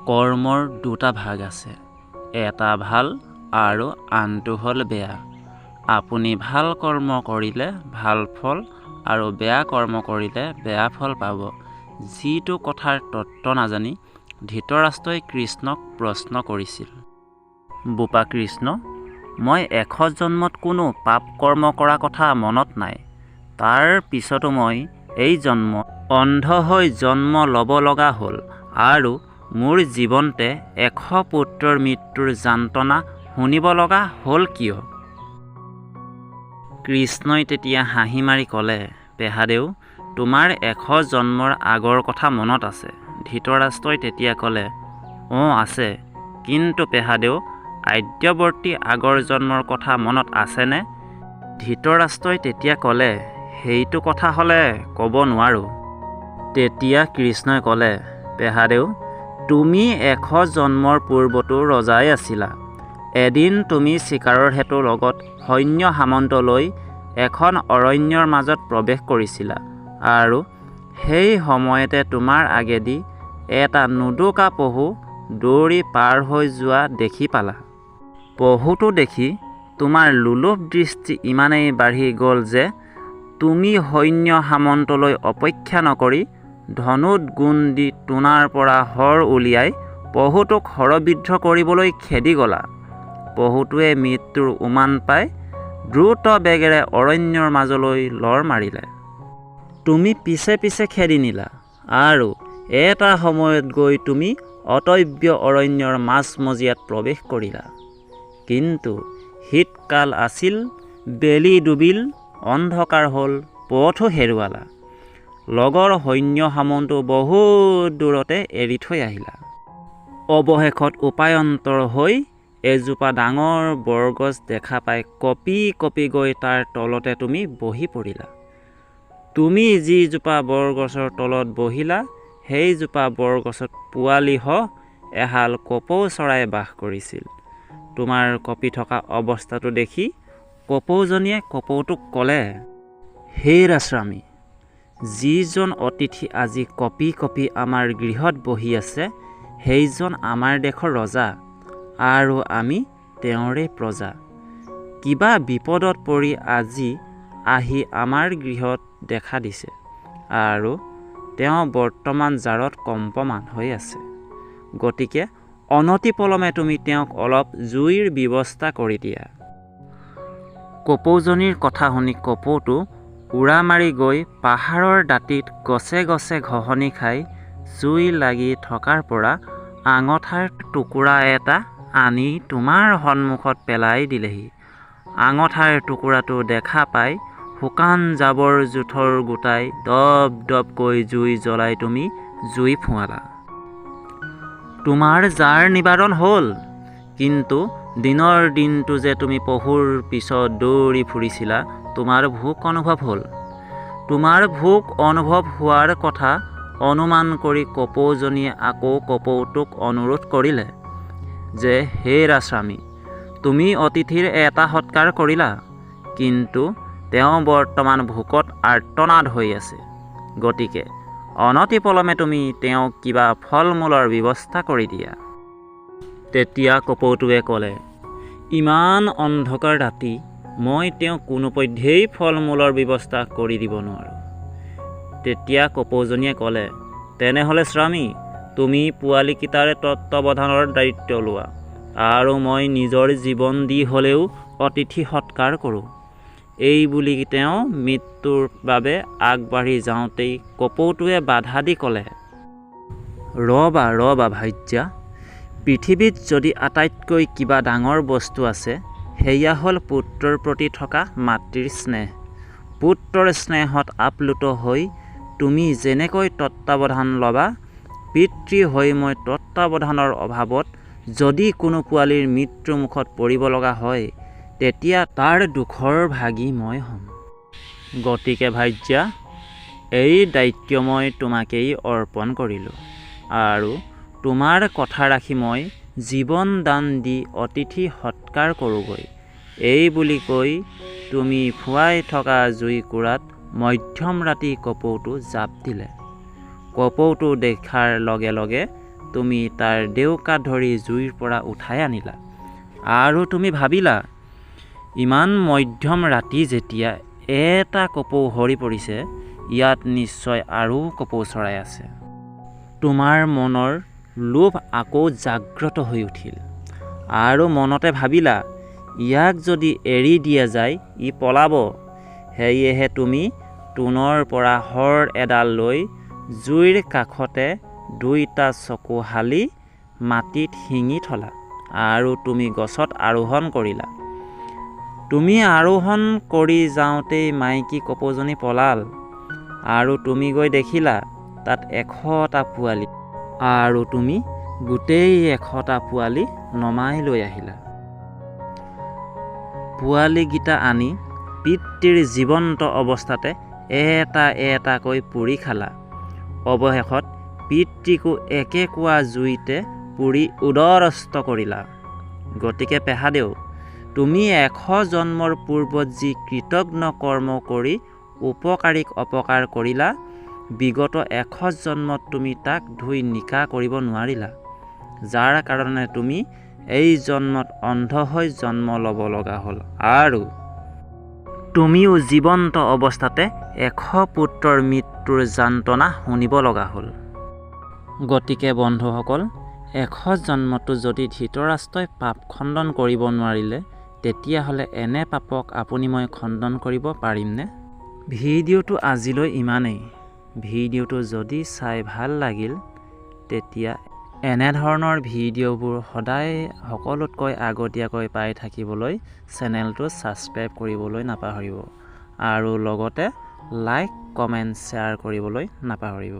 কৰ্মৰ দুটা ভাগ আছে, এটা ভাল আৰু আনটো হ'ল বেয়া। আপুনি ভাল কৰ্ম কৰিলে ভাল ফল আৰু বেয়া কৰ্ম কৰিলে বেয়া ফল পাব। যিটো কথাৰ তত্ত্ব নাজানি ধৃতৰাষ্ট্ৰই কৃষ্ণক প্ৰশ্ন কৰিছিল, বোপা কৃষ্ণ, মই ১০০ জন্মত কোনো পাপ কৰ্ম কৰা কথা মনত নাই। তাৰ পিছতো মই এই জন্ম অন্ধ হৈ জন্ম ল'ব লগা হ'ল আৰু মোৰ জীৱনতে ১০০ পুত্ৰৰ মৃত্যুৰ যান্ত্ৰণা শুনিব লগা হ'ল কিয়? কৃষ্ণই তেতিয়া হাঁহি মাৰি ক'লে, পেহাদেউ, তোমাৰ ১০০ জন্মৰ আগৰ কথা মনত আছে। ধৃতৰাষ্ট্ৰই তেতিয়া ক'লে, অঁ আছে, কিন্তু পেহাদেউ আদ্যৱৰ্তী আগৰ জন্মৰ কথা মনত আছেনে? ধৃতৰাষ্ট্ৰই তেতিয়া ক'লে, সেইটো কথা হ'লে ক'ব নোৱাৰোঁ। তেতিয়া কৃষ্ণই ক'লে, পেহাদেউ, তুমি ১০০ জন্মৰ পূৰ্বতো ৰজাই আছিলা। এদিন তুমি চিকাৰৰ হেতু লগত সৈন্য সামন্ত লৈ এখন অৰণ্যৰ মাজত প্ৰৱেশ কৰিছিলা আৰু সেই সময়তে তোমাৰ আগেদি এটা নোদোকা পহু দৌৰি পাৰ হৈ যোৱা দেখি পালা। পহুটো দেখি তোমাৰ লোলুপ দৃষ্টি ইমানেই বাঢ়ি গ'ল যে তুমি সৈন্য সামন্তলৈ অপেক্ষা নকৰি ধনুত গুণ দি তোনাৰ পৰা শৰ উলিয়াই পহুটোক শৰবিদ্ধ কৰিবলৈ খেদি গ'লা। পহুটোৱে মৃত্যুৰ উমান পাই দ্ৰুত বেগেৰে অৰণ্যৰ মাজলৈ লৰ মাৰিলে। তুমি পিছে পিছে খেদি নিলা আৰু এটা সময়ত গৈ তুমি অটব্য অৰণ্যৰ মাজমজিয়াত প্ৰৱেশ কৰিলা। কিন্তু শীতকাল আছিল, বেলি ডুবিল, অন্ধকাৰ হ'ল, পথো হেৰুৱালা। লগৰ সৈন্য সামন্ত বহুত দূৰতে এৰি থৈ আহিলা। অৱশেষত উপায়ন্তৰ হৈ এজোপা ডাঙৰ বৰগছ দেখা পাই কঁপি কঁপি গৈ তাৰ তলতে তুমি বহি পৰিলা। তুমি যিজোপা বৰগছৰ তলত বহিলা, সেইজোপা বৰগছত পোৱালিসহ এহাল কপৌ চৰাই বাস কৰিছিল। তোমাৰ কঁপি থকা অৱস্থাটো দেখি কপৌজনীয়ে কপৌটোক ক'লে, হে ৰাজস্বামী, যিজন অতিথি আজি কঁপি কঁপি আমাৰ গৃহত বহি আছে, সেইজন আমাৰ দেশৰ ৰজা আৰু আমি তেওঁৰে প্ৰজা। কিবা বিপদত পৰি আজি আহি আমাৰ গৃহত দেখা দিছে আৰু তেওঁ বৰ্তমান জাৰত কম্পমান হৈ আছে। গতিকে অনতিপলমে তুমি তেওঁক অলপ জুইৰ ব্যৱস্থা কৰি দিয়া। কপৌজনীৰ কথা শুনি কপৌটো উৰা মাৰি গৈ পাহাৰৰ দাঁতিত গছে গছে ঘহনি খাই জুই লাগি থকাৰ পৰা আঙঠাৰ টুকুৰা এটা আনি তোমাৰ সন্মুখত পেলাই দিলেহি। আঙঠাৰ টুকুৰাটো দেখা পাই শুকান জাবৰ জোথৰ গোটাই দপ দপকৈ জুই জ্বলাই তুমি জুই ফুৱালা। তোমাৰ জাৰ নিবাৰণ হ'ল, কিন্তু দিনৰ দিনটো যে তুমি পহুৰ পিছত দৌৰি ফুৰিছিলা, তোমাৰ ভোক অনুভৱ হ'ল। তোমাৰ ভোক অনুভৱ হোৱাৰ কথা অনুমান কৰি কপৌজনীয়ে আকৌ কপৌটোক অনুৰোধ কৰিলে যে, হে ৰাজস্বামী, তুমি অতিথিৰ এটা সৎকাৰ কৰিলা, কিন্তু তেওঁ বৰ্তমান ভোকত আৰ্তনাদ হৈ আছে। গতিকে অনতিপলমে তুমি তেওঁক কিবা ফল মূলৰ ব্যৱস্থা কৰি দিয়া। তেতিয়া কপৌটোৱে ক'লে, ইমান অন্ধকাৰ ৰাতি মই তেওঁক কোনোপধ্যেই ফল মূলৰ ব্যৱস্থা কৰি দিব নোৱাৰোঁ। তেতিয়া কপৌজনীয়ে ক'লে, তেনেহ'লে স্বামী, তুমি পোৱালিকেইটাৰে তত্ত্বাৱধানৰ দায়িত্ব লোৱা আৰু মই নিজৰ জীৱন দি হ'লেও অতিথি সৎকাৰ কৰোঁ। এই বুলি তেওঁ মৃত্যুৰ বাবে আগবাঢ়ি যাওঁতেই কপৌটোৱে বাধা দি ক'লে, ৰ'বা ৰ'বা ভাৰ্যা, পৃথিৱীত যদি আটাইতকৈ কিবা ডাঙৰ বস্তু আছে, সেয়া হ'ল পুত্ৰৰ প্ৰতি থকা মাতৃৰ স্নেহ। পুত্ৰৰ স্নেহত আপ্লুত হৈ তুমি যেনেকৈ তত্ত্বাৱধান ল'বা, পিতৃ হৈ মই তত্ত্বাৱধানৰ অভাৱত যদি কোনো পোৱালিৰ মৃত্যুমুখত পৰিব লগা হয়, তেতিয়া তাৰ দুখৰ ভাগী মই হ'ম। গতিকে ভাৰ্যা, এই দায়িত্ব মই তোমাকেই অৰ্পণ কৰিলোঁ আৰু তোমাৰ কথা ৰাখি মই জীৱন দান দি অতিথি সৎকাৰ কৰোঁগৈ। এই বুলি কৈ তুমি ফুৱাই থকা জুইকুৰাত মধ্যম ৰাতি কপৌটো জাপ দিলে। কপৌটো দেখাৰ লগে লগে তুমি তাৰ ডেউকা ধৰি জুইৰ পৰা উঠাই আনিলা। আৰু তুমি ভাবিলা, ইমান মধ্যম ৰাতি যেতিয়া এটা কপৌ সৰি পৰিছে, ইয়াত নিশ্চয় আৰু কপৌ চৰাই আছে। তোমাৰ মনৰ লোভ আকৌ জাগ্ৰত হৈ উঠিল আৰু মনতে ভাবিলা, ইয়াক যদি এৰি দিয়া যায় ই পলাব। সেয়েহে তুমি টোনৰ পৰা শৰ এডাল লৈ জুইৰ কাষতে দুইটা চকু হালি মাটিত শিঙি থলা আৰু তুমি গছত আৰোহণ কৰিলা। তুমি আৰোহণ কৰি যাওঁতেই মাইকী কপৌজনী পলাল আৰু তুমি গৈ দেখিলা তাত 100টা পোৱালি, আৰু তুমি গোটেই 100টা পোৱালি নমাই লৈ আহিলা। পোৱালিকেইটা আনি পিতৃৰ জীৱন্ত অৱস্থাতে এটা এটাকৈ পুৰি খালা। অৱশেষত পিতৃকো একেকুৱা জুইতে পুৰি উদৰস্ত কৰিলা। গতিকে পেহাদেউ, তুমি 100 জন্মৰ পূৰ্বত যি কৃতজ্ঞ কৰ্ম কৰি উপকাৰীক অপকাৰ কৰিলা, বিগত 100 জন্মত তুমি তাক ধুই নিকা কৰিব নোৱাৰিলা, যাৰ কাৰণে তুমি এই জন্মত অন্ধ হৈ জন্ম ল'ব লগা হ'ল আৰু তুমিও জীৱন্ত অৱস্থাতে 100 পুত্ৰৰ মৃত্যুৰ যান্ত্ৰণা শুনিব লগা হ'ল। গতিকে বন্ধুসকল, 100 জন্মতো যদি ধৃতৰাষ্ট্ৰই পাপ খণ্ডন কৰিব নোৱাৰিলে, তেতিয়াহ'লে এনে পাপক আপুনি মই খণ্ডন কৰিব পাৰিমনে? ভিডিঅ'টো আজিলৈ ইমানেই। ভিডিঅ'টো যদি চাই ভাল লাগিল, তেতিয়া এনেধৰণৰ ভিডিঅ'বোৰ সদায় সকলোতকৈ আগতীয়াকৈ পাই থাকিবলৈ চেনেলটো ছাবস্ক্ৰাইব কৰিবলৈ নাপাহৰিব আৰু লগতে লাইক, কমেণ্ট, শ্বেয়াৰ কৰিবলৈ নাপাহৰিব।